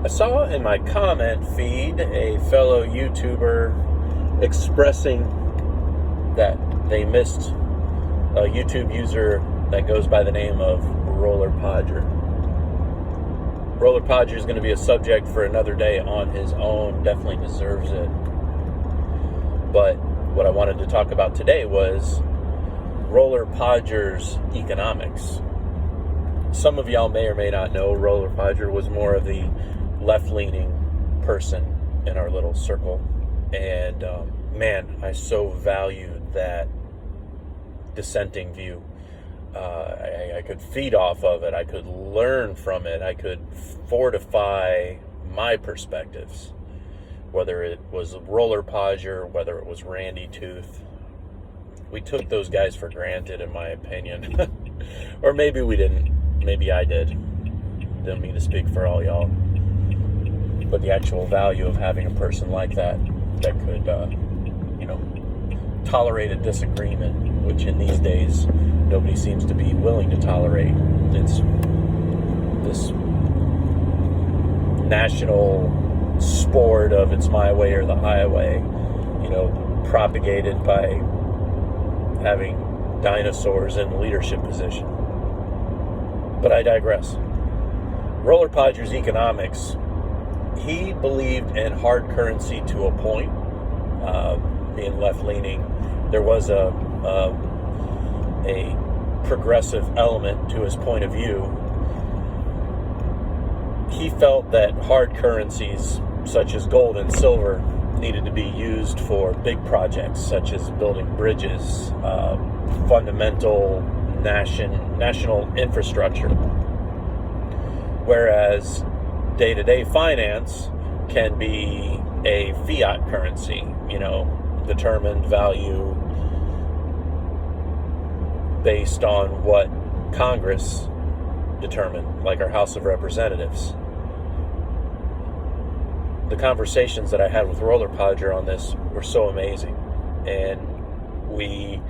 I saw in my comment feed a fellow YouTuber expressing that they missed a YouTube user that goes by the name of Rollerpodger. Rollerpodger is going to be a subject for another day on his own, definitely deserves it. But what I wanted to talk about today was Rollerpodger's economics. Some of y'all may or may not know Rollerpodger was more of the left-leaning person in our little circle. And man, I so valued that dissenting view. I could feed off of it. I could learn from it. I could fortify my perspectives. Whether it was Rollerpodger, whether it was Randy Tooth. We took those guys for granted, in my opinion. Or maybe we didn't. Maybe I did. Didn't mean to speak for all y'all. But the actual value of having a person like that could, tolerate a disagreement, which in these days, nobody seems to be willing to tolerate. It's this national sport of it's my way or the highway, propagated by having dinosaurs in leadership position. But I digress. Rollerpodger's economics, he believed in hard currency to a point, being left-leaning. There was a progressive element to his point of view. He felt that hard currencies, such as gold and silver, needed to be used for big projects, such as building bridges, fundamental national infrastructure. Whereas day-to-day finance can be a fiat currency, determined value based on what Congress determined, like our House of Representatives. The conversations that I had with Rollerpodger on this were so amazing. And we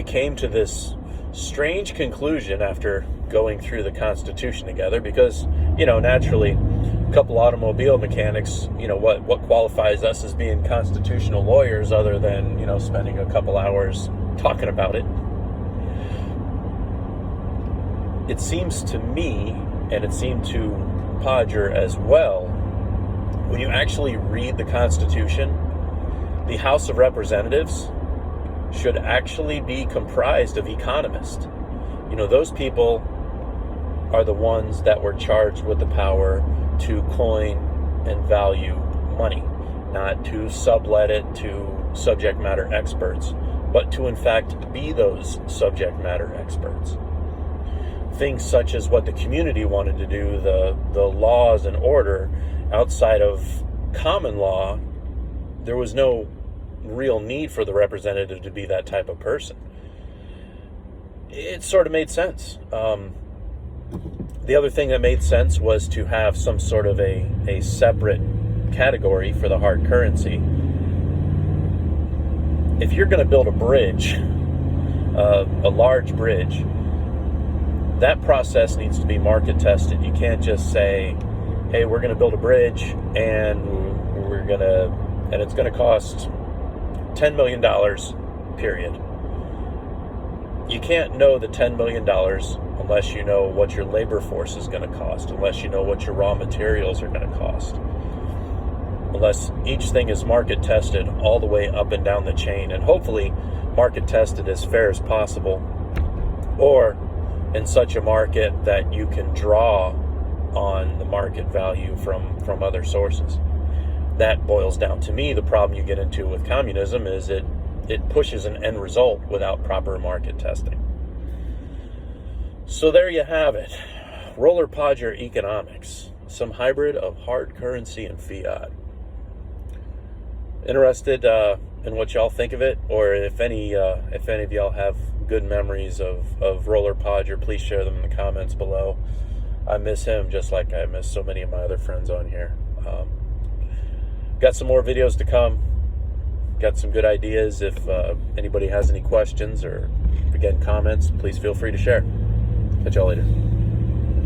came to this strange conclusion after going through the Constitution together because, naturally, a couple automobile mechanics, what qualifies us as being constitutional lawyers other than, spending a couple hours talking about it. It seems to me, and it seemed to Podger as well, when you actually read the Constitution, the House of Representatives should actually be comprised of economists. Those people are the ones that were charged with the power to coin and value money, not to sublet it to subject matter experts, but to in fact be those subject matter experts. Things such as what the community wanted to do, the laws and order outside of common law, there was no real need for the representative to be that type of person. It sort of made sense. The other thing that made sense was to have some sort of a separate category for the hard currency. If you're going to build a bridge, a large bridge, that process needs to be market tested. You can't just say, hey, we're going to build a bridge and it's going to cost $10 million, period. You can't know the $10 million unless you know what your labor force is going to cost, unless you know what your raw materials are going to cost, unless each thing is market tested all the way up and down the chain, and hopefully market tested as fair as possible, or in such a market that you can draw on the market value from other sources. That boils down to me, the problem you get into with communism is it pushes an end result without proper market testing. So there you have it. Rollerpodger economics, some hybrid of hard currency and fiat. Interested in what y'all think of it, or if any of y'all have good memories of Rollerpodger, please share them in the comments below. I miss him just like I miss so many of my other friends on here. Got some more videos to come. Got some good ideas. If anybody has any questions or again comments, please feel free to share. Catch y'all later.